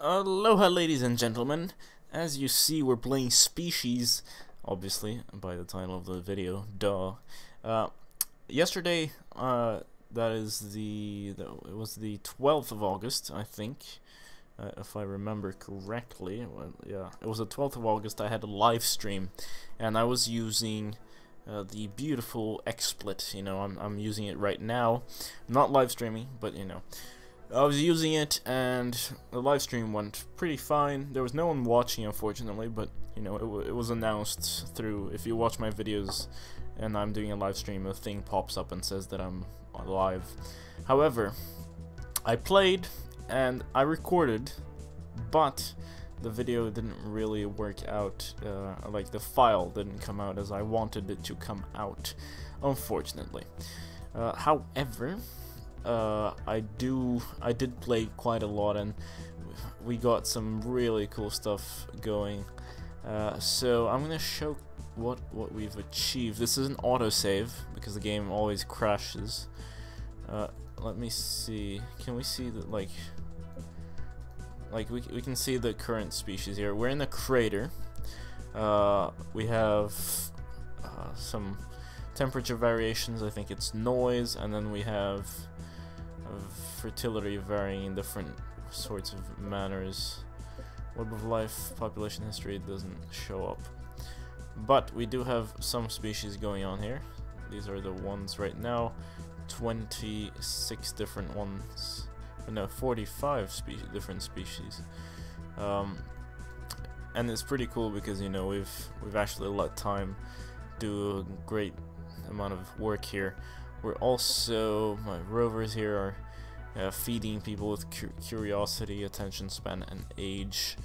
Aloha, ladies and gentlemen. As you see, we're playing Species, obviously, by the title of the video, duh. Yesterday, that is it was the 12th of August, I think, if I remember correctly. Well, yeah, it was the 12th of August. I had a live stream, and I was using the beautiful XSplit. You know, I'm using it right now. I'm not live streaming, but you know. I was using it, and the live stream went pretty fine. There was no one watching, unfortunately, but you know, it was announced through. If you watch my videos, and I'm doing a live stream, a thing pops up and says that I'm live. However, I played and I recorded, but the video didn't really work out. Like the file didn't come out as I wanted it to come out, unfortunately. However, I did play quite a lot, and we got some really cool stuff going. So I'm gonna show what we've achieved. This is an autosave because the game always crashes. Let me see. Can we see that? Like we can see the current species here. We're in a crater. We have some temperature variations. I think it's noise, and then we have fertility varying in different sorts of manners. Web of life, population history doesn't show up, but we do have some species going on here. These are the ones right now. 26 different ones. No, 45 different species. And it's pretty cool because you know we've actually let time do a great amount of work here. We're also, my rovers here are feeding people with curiosity, attention span, and age.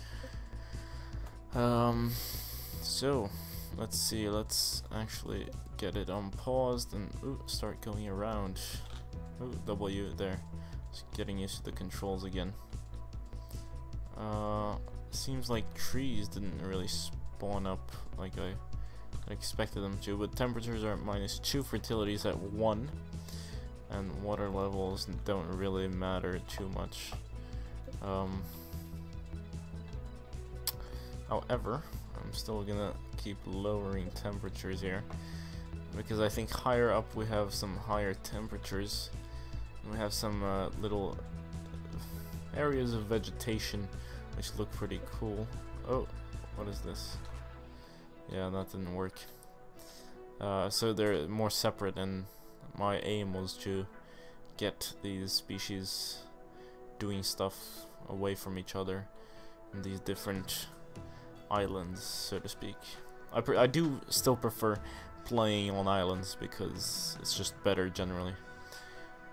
So let's see. Let's actually get it unpaused and start going around. W there. Just getting used to the controls again. Seems like trees didn't really spawn up like I expected them to, but temperatures are at -2, fertility is at 1, and water levels don't really matter too much. However, I'm still gonna keep lowering temperatures here because I think higher up we have some higher temperatures, and we have some little areas of vegetation which look pretty cool. Oh, what is this? Yeah, that didn't work. So they're more separate, and my aim was to get these species doing stuff away from each other in these different islands, so to speak. I do still prefer playing on islands because it's just better generally,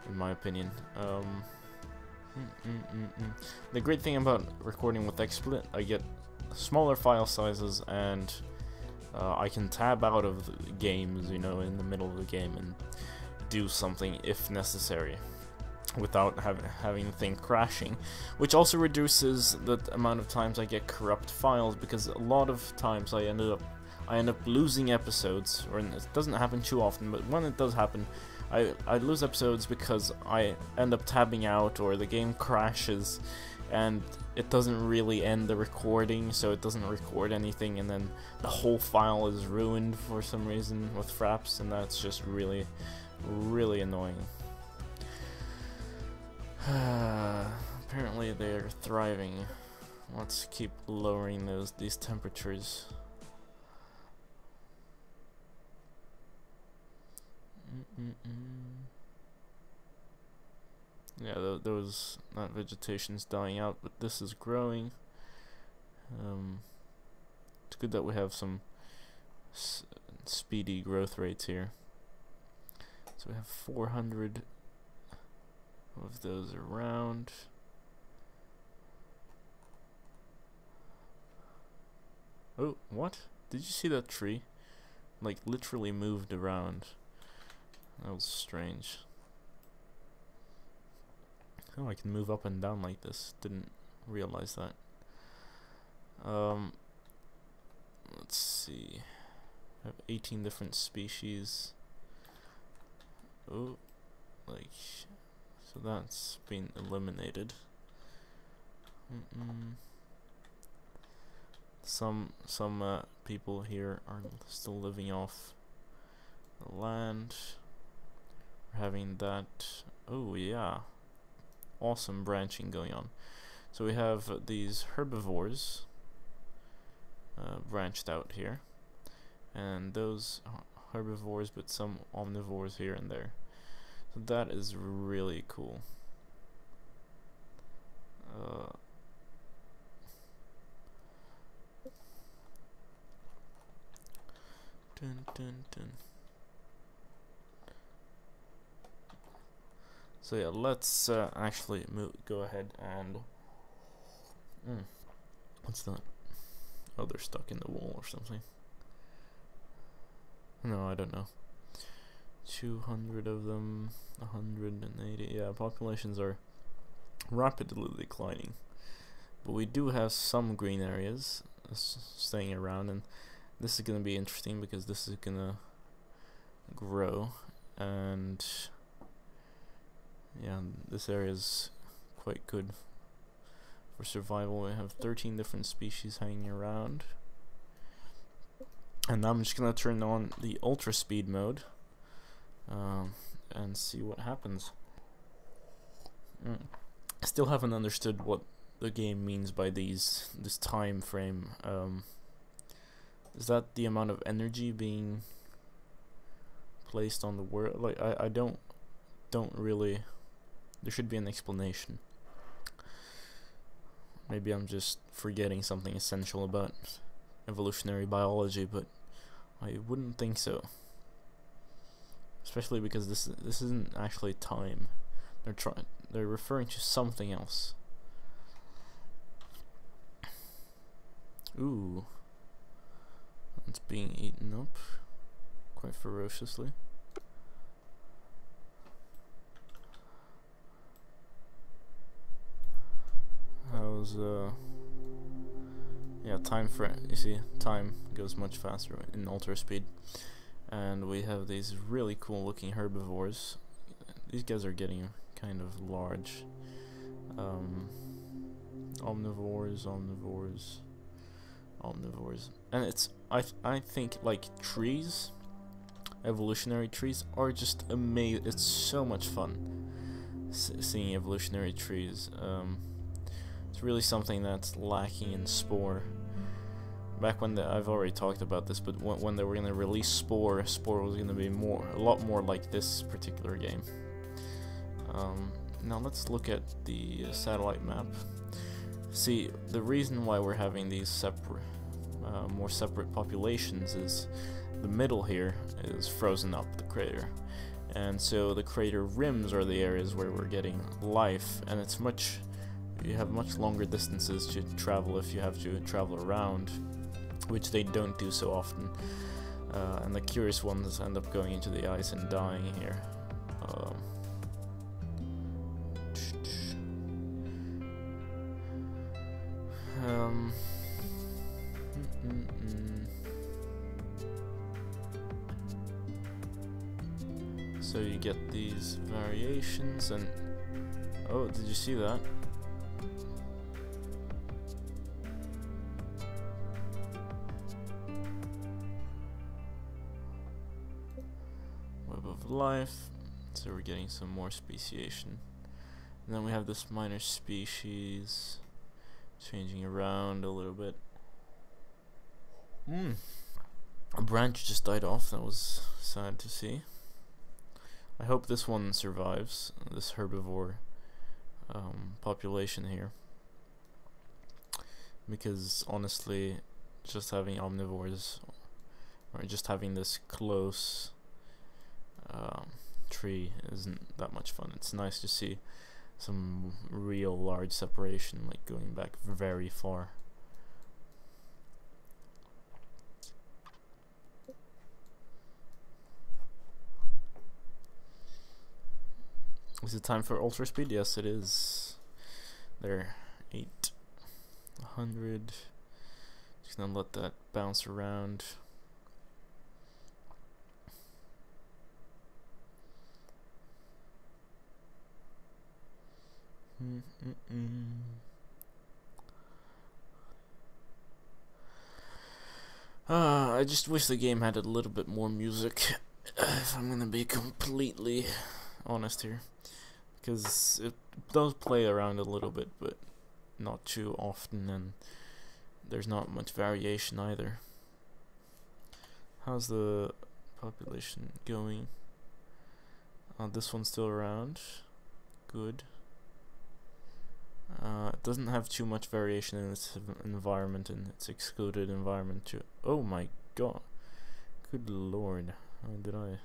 in my opinion. The great thing about recording with XSplit, I get smaller file sizes, and I can tab out of the games, you know, in the middle of the game and do something if necessary without having the thing crashing, which also reduces the amount of times I get corrupt files, because a lot of times I end up losing episodes, or it doesn't happen too often, but when it does happen, I lose episodes because I end up tabbing out, or the game crashes and it doesn't really end the recording, so it doesn't record anything, and then the whole file is ruined for some reason with fraps, and that's just really, really annoying. Apparently they're thriving. Let's keep lowering these temperatures. Yeah, that vegetation's dying out, but this is growing. It's good that we have some speedy growth rates here. So we have 400 of those around. Oh, what? Did you see that tree? Like, literally moved around. That was strange. Oh, I can move up and down like this. Didn't realize that. Let's see. I have 18 different species. Oh, like, so that's been eliminated. Some people here are still living off the land. We're having that. Oh yeah, awesome branching going on. So we have these herbivores branched out here, and those herbivores, but some omnivores here and there. So that is really cool. Dun, dun, dun. So yeah, let's actually go ahead and what's that? Oh, they're stuck in the wall or something. No, I don't know. 200 of them, 180. Yeah, populations are rapidly declining, but we do have some green areas staying around, and this is gonna be interesting because this is gonna grow, and yeah, this area is quite good for survival. We have 13 different species hanging around, and now I'm just gonna turn on the ultra speed mode and see what happens. Still haven't understood what the game means by this time frame. Is that the amount of energy being placed on the world? Like I don't really. There should be an explanation. Maybe I'm just forgetting something essential about evolutionary biology, but I wouldn't think so. Especially because this isn't actually time. They're referring to something else. Ooh. It's being eaten up quite ferociously. How's yeah, time you see, time goes much faster in ultra speed. And we have these really cool looking herbivores. These guys are getting kind of large. Omnivores, and it's I think like trees, evolutionary trees are just amazing. It's so much fun seeing evolutionary trees. It's really something that's lacking in Spore. Back when I've already talked about this, but when they were gonna release Spore was gonna be a lot more like this particular game. Now let's look at the satellite map. See, the reason why we're having these more separate populations is the middle here is frozen up, the crater, and so the crater rims are the areas where we're getting life, and you have much longer distances to travel if you have to travel around, which they don't do so often, and the curious ones end up going into the ice and dying here. So you get these variations, and oh, did you see that? Web of life. So we're getting some more speciation. And then we have this minor species changing around a little bit. A branch just died off. That was sad to see. I hope this one survives, this herbivore population here, because honestly, just having omnivores or just having this close tree isn't that much fun. It's nice to see some real large separation, like going back very far. Is it time for ultra speed? Yes, it is. There, 800. Just gonna let that bounce around. I just wish the game had a little bit more music, if I'm gonna be completely honest here. Because it does play around a little bit, but not too often, and there's not much variation either. How's the population going? This one's still around. Good. It doesn't have too much variation in its environment, and its excluded environment too. Oh my god. Good lord. How did I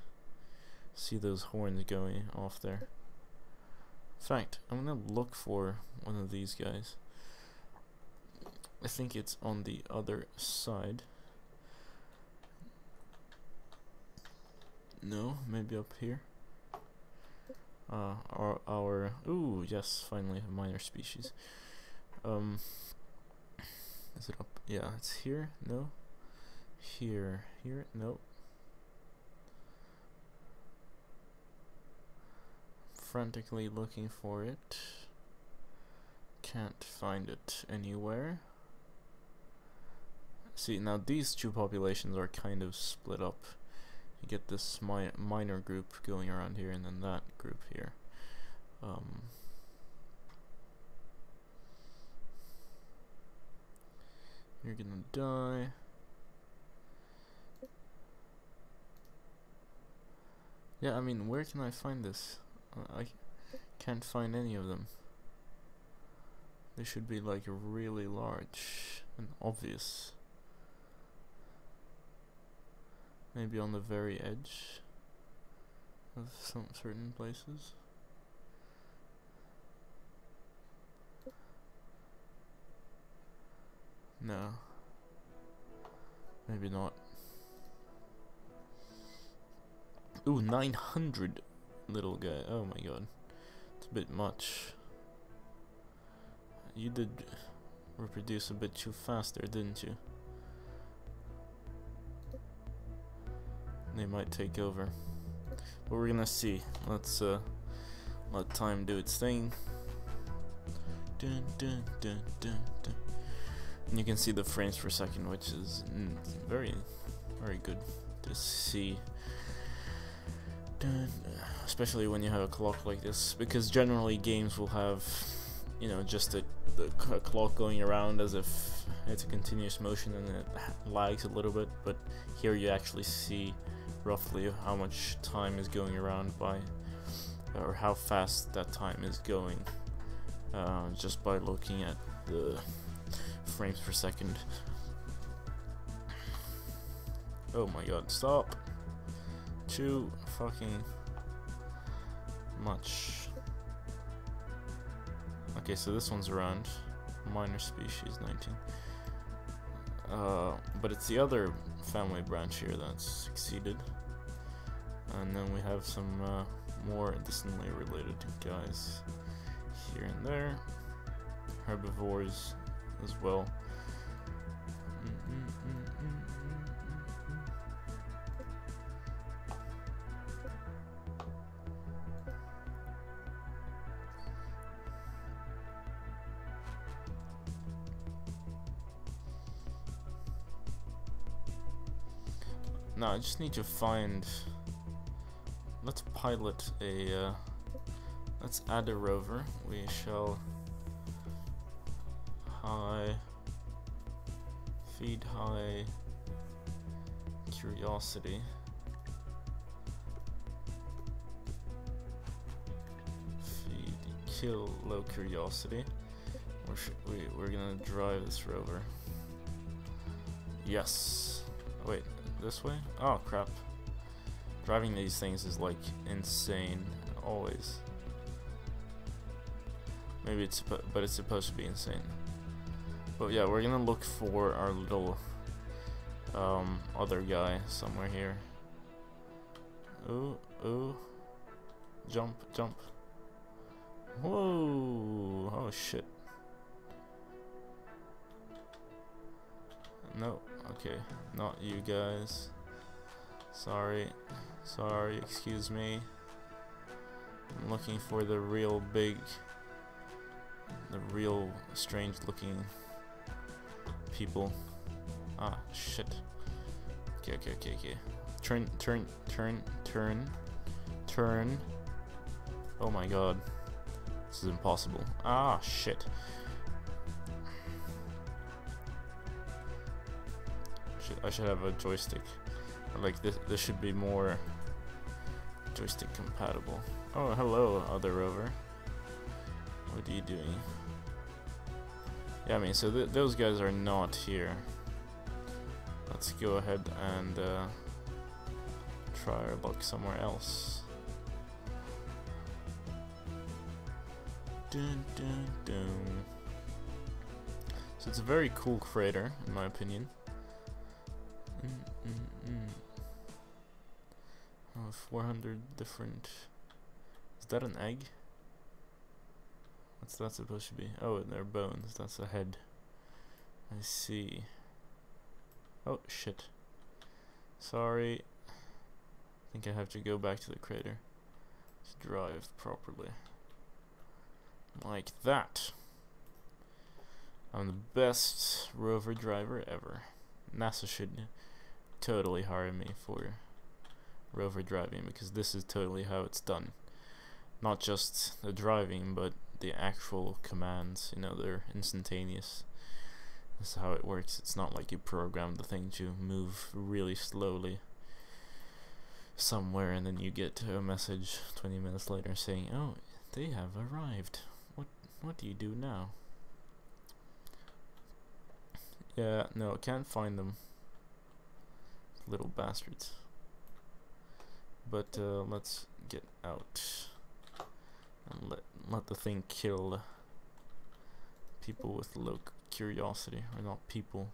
see those horns going off there? In fact, I'm gonna look for one of these guys. I think it's on the other side. No, maybe up here. Our ooh, yes, finally a minor species. Is it up? Yeah, it's here. No. Here. No. Frantically looking for it. Can't find it anywhere. See, now these two populations are kind of split up. You get this minor group going around here, and then that group here. You're gonna die. Yeah, I mean, where can I find this? I can't find any of them. They should be like really large and obvious. Maybe on the very edge of some certain places. No. Maybe not. Ooh, 900 little guy. Oh my god. It's a bit much. You did reproduce a bit too fast there, didn't you? They might take over. But we're gonna see. Let's let time do its thing. Dun, dun, dun, dun, dun. And you can see the frames per second, which is very, very good to see. Dun, especially when you have a clock like this, because generally games will have, you know, just a clock going around as if it's a continuous motion and it lags a little bit, but here you actually see roughly how much time is going around by, or how fast that time is going, just by looking at the frames per second. Oh my god, stop! Too fucking much. Okay, so this one's around. Minor species 19. But it's the other family branch here that's succeeded. And then we have some more distantly related guys here and there. Herbivores as well. No, I just need to find. Let's pilot a. Let's add a rover. We shall feed high curiosity. Kill low curiosity. We're gonna drive this rover. Yes. Wait. This way? Oh crap. Driving these things is like insane, always. Maybe it's, but it's supposed to be insane. But yeah, we're gonna look for our little other guy somewhere here. Ooh. Jump. Whoa. Oh shit. No. Okay, not you guys. Sorry, excuse me. I'm looking for the real strange looking people. Ah, shit. Okay. Turn. Oh my god. This is impossible. Ah, shit. I should have a joystick. Or like this should be more joystick compatible. Oh, hello, other rover. What are you doing? Yeah, I mean, so those guys are not here. Let's go ahead and try our luck somewhere else. Dun, dun, dun. So it's a very cool crater, in my opinion. Oh, 400 different... Is that an egg? What's that supposed to be? Oh, they're bones. That's a head. I see. Oh, shit. Sorry. I think I have to go back to the crater to drive properly. Like that. I'm the best rover driver ever. NASA should totally hire me for rover driving, because this is totally how it's done. Not just the driving, but the actual commands. You know, they're instantaneous. That's how it works. It's not like you program the thing to move really slowly somewhere and then you get a message 20 minutes later saying, oh, they have arrived. What do you do now? Yeah, no, can't find them. Little bastards. But let's get out and let the thing kill people with low curiosity, or not people,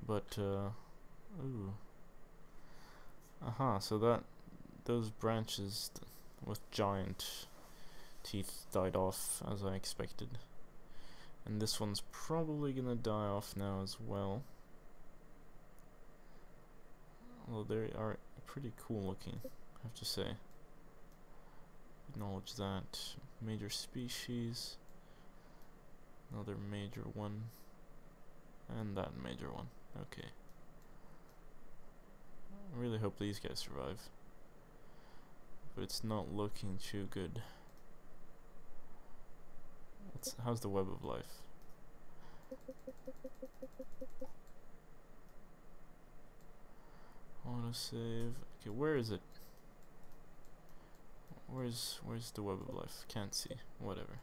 but ooh. Aha, so those branches with giant teeth died off as I expected, and this one's probably gonna die off now as well. Well, they are pretty cool looking, I have to say. Acknowledge that. Major species, another major one, and that major one. Okay. I really hope these guys survive, but it's not looking too good. How's the web of life? Autosave. Okay, where is it? Where's the web of life? Can't see. Whatever.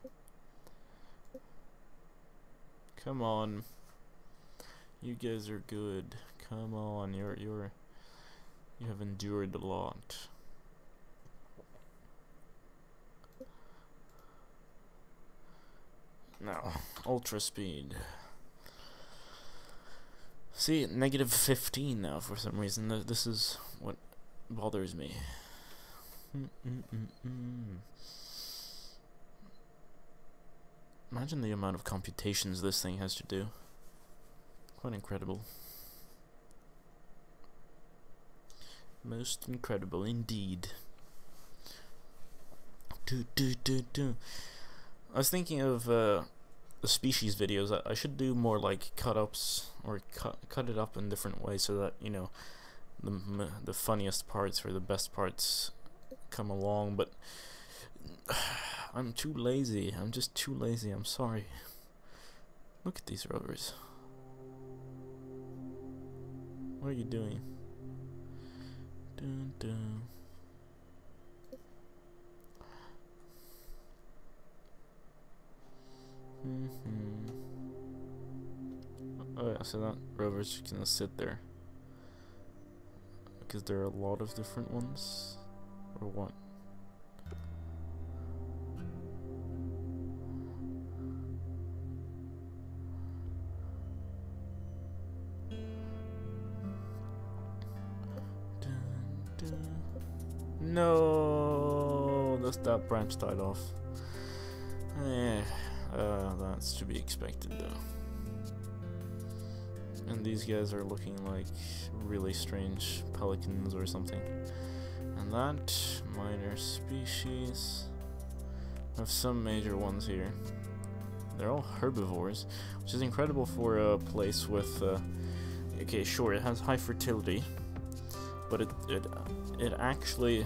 Come on. You guys are good. Come on. You have endured a lot. Now, ultra speed. See, -15 now for some reason. This is what bothers me. Imagine the amount of computations this thing has to do. Quite incredible. Most incredible indeed. I was thinking of the species videos. I should do more like cut-ups, or cut it up in different ways, so that, you know, the funniest parts or the best parts come along. But I'm too lazy. I'm just too lazy. I'm sorry. Look at these rovers. What are you doing? Dun, dun. Oh yeah, so that rover's just gonna sit there because there are a lot of different ones, or what? No, that branch died off. That's to be expected though. And these guys are looking like really strange pelicans or something. And that minor species. I have some major ones here. They're all herbivores, which is incredible for a place with okay, sure, it has high fertility, but it actually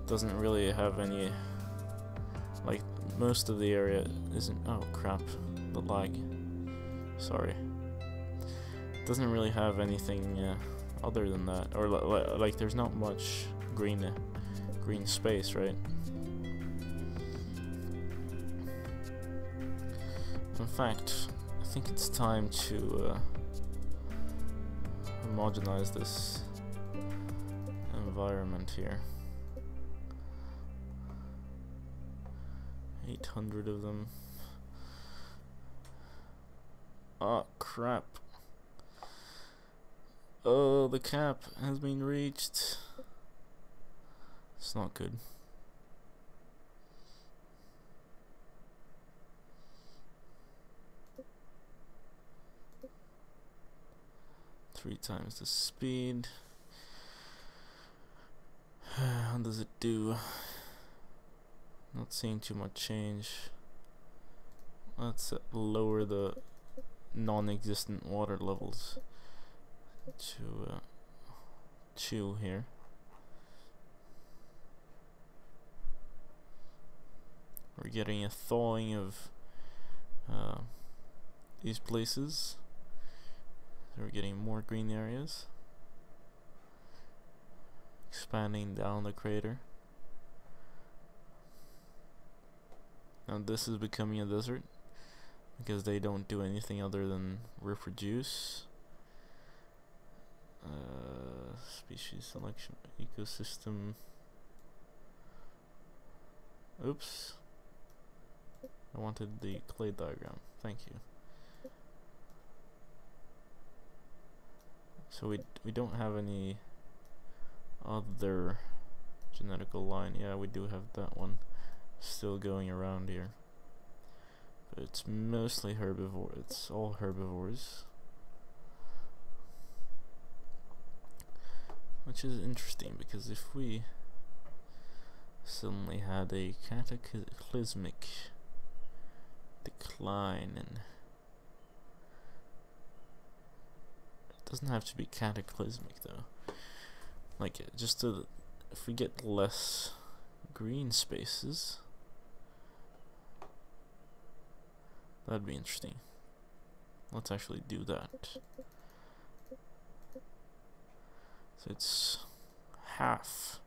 doesn't really have any, like, most of the area isn't, oh crap, the lag, sorry, it doesn't really have anything other than that, or like there's not much green space, right? In fact, I think it's time to homogenize this environment here. 800 of them. Oh crap. Oh, the cap has been reached. It's not good. Three times the speed. How does it do? Not seeing too much change. Let's lower the non-existent water levels to 2 here. We're getting a thawing of these places. So we're getting more green areas. Expanding down the crater. Now this is becoming a desert because they don't do anything other than reproduce. Species selection, ecosystem. Oops. I wanted the clay diagram. Thank you. So we don't have any other genetical line. Yeah, we do have that one still going around here, but it's mostly herbivore. It's all herbivores, which is interesting because if we suddenly had a cataclysmic decline, and it doesn't have to be cataclysmic though, like just to, if we get less green spaces, that'd be interesting. Let's actually do that. So it's half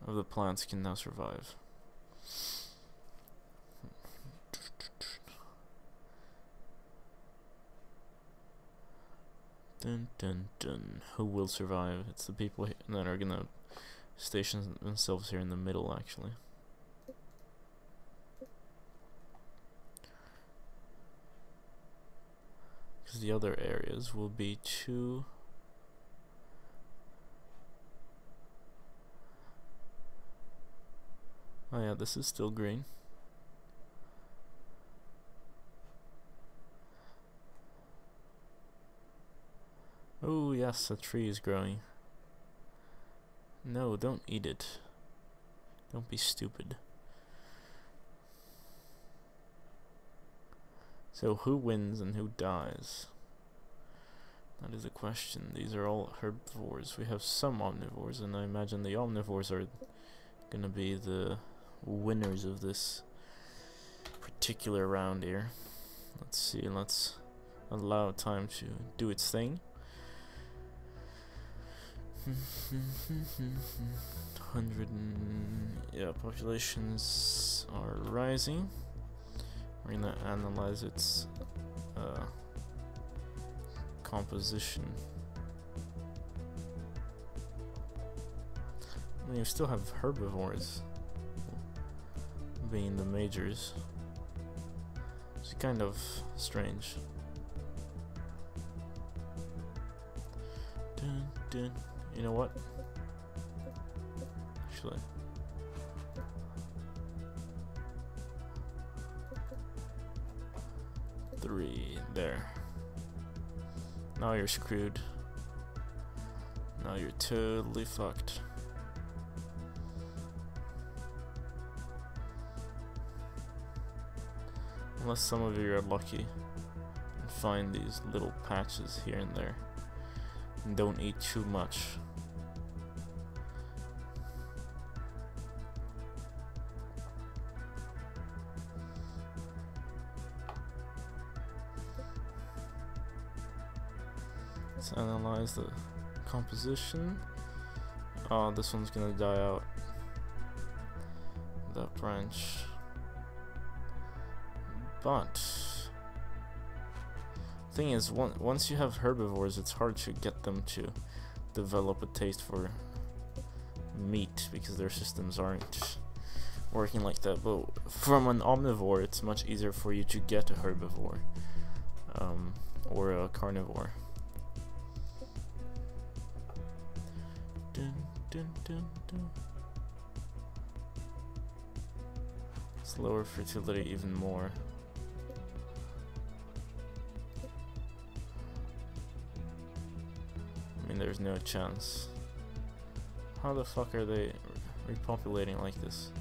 of the plants can now survive. Dun dun dun. Who will survive? It's the people that are gonna station themselves here in the middle, actually. Because the other areas will be too... Oh yeah, this is still green. Oh yes, a tree is growing. No, don't eat it. Don't be stupid. So who wins and who dies? That is a question. These are all herbivores. We have some omnivores, and I imagine the omnivores are gonna be the winners of this particular round here. Let's see, let's allow time to do its thing. 100 yeah, populations are rising. We're gonna analyze its composition. I mean, you still have herbivores being the majors. It's kind of strange. Dun, dun. You know what? Actually, three there. Now you're screwed. Now you're totally fucked. Unless some of you are lucky and find these little patches here and there. And don't eat too much. Let's analyze the composition. Oh, this one's gonna die out. That branch. But thing is, once you have herbivores, it's hard to get them to develop a taste for meat because their systems aren't working like that. But from an omnivore, it's much easier for you to get a herbivore or a carnivore. Dun, dun, dun, dun. Let's lower fertility even more. I mean, there's no chance. How the fuck are they repopulating like this?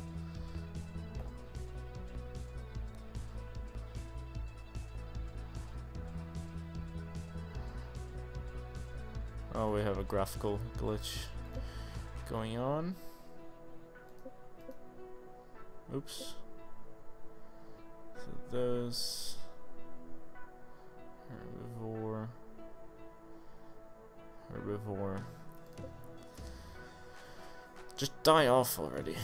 Oh, we have a graphical glitch going on. Oops. So those herbivore. Just die off already.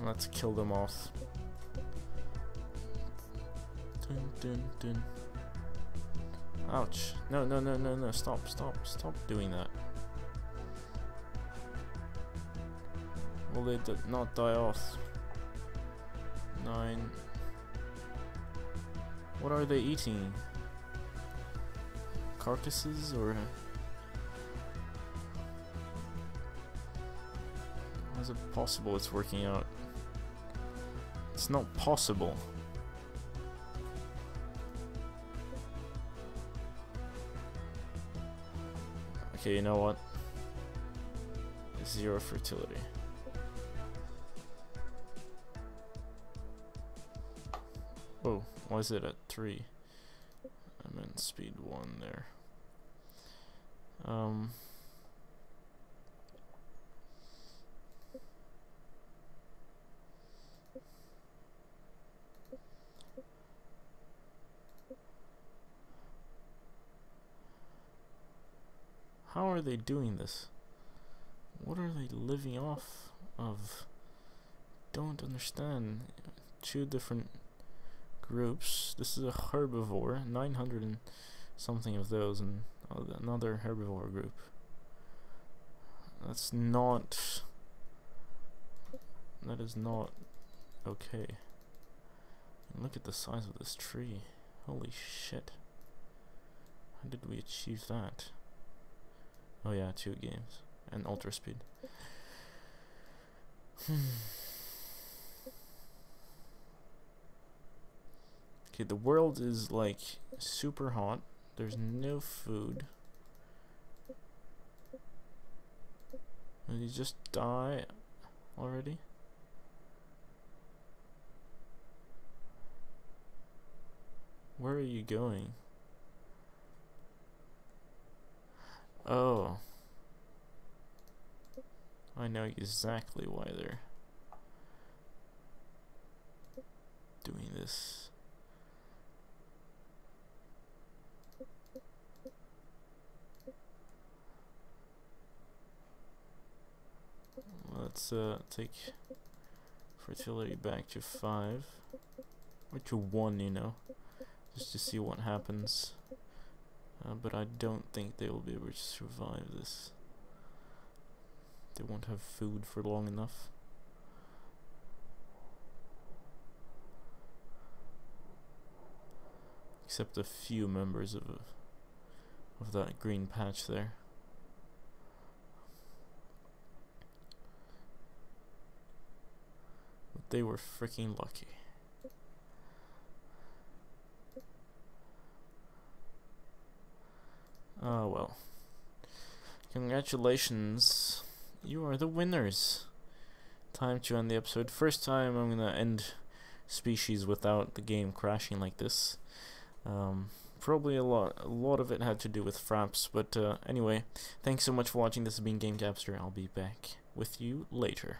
Let's kill them off. Dun, dun, dun. Ouch. No, no, no, no, no. Stop doing that. Will they not die off? 9. What are they eating? Carcasses or? How is it possible it's working out? It's not possible. Okay, you know what? 0 fertility. Oh, why is it at 3? I'm in speed 1 there. How are they doing this? What are they living off of? Don't understand. 2 different groups. This is a herbivore, 900 and something of those, and another herbivore group. That is not okay. And look at the size of this tree. Holy shit. How did we achieve that? Oh yeah, 2 games and ultra speed. Okay, the world is like super hot. There's no food. Will you just die already? Where are you going? Oh. I know exactly why they're doing this. Let's take fertility back to 5 or to 1, you know, just to see what happens. But I don't think they will be able to survive this. They won't have food for long enough. Except a few members of that green patch there. But they were freaking lucky. Oh well. Congratulations, you are the winners. Time to end the episode. First time I'm gonna end Species without the game crashing like this. Probably a lot of it had to do with fraps, but anyway, thanks so much for watching. This has been Game Capster. I'll be back with you later.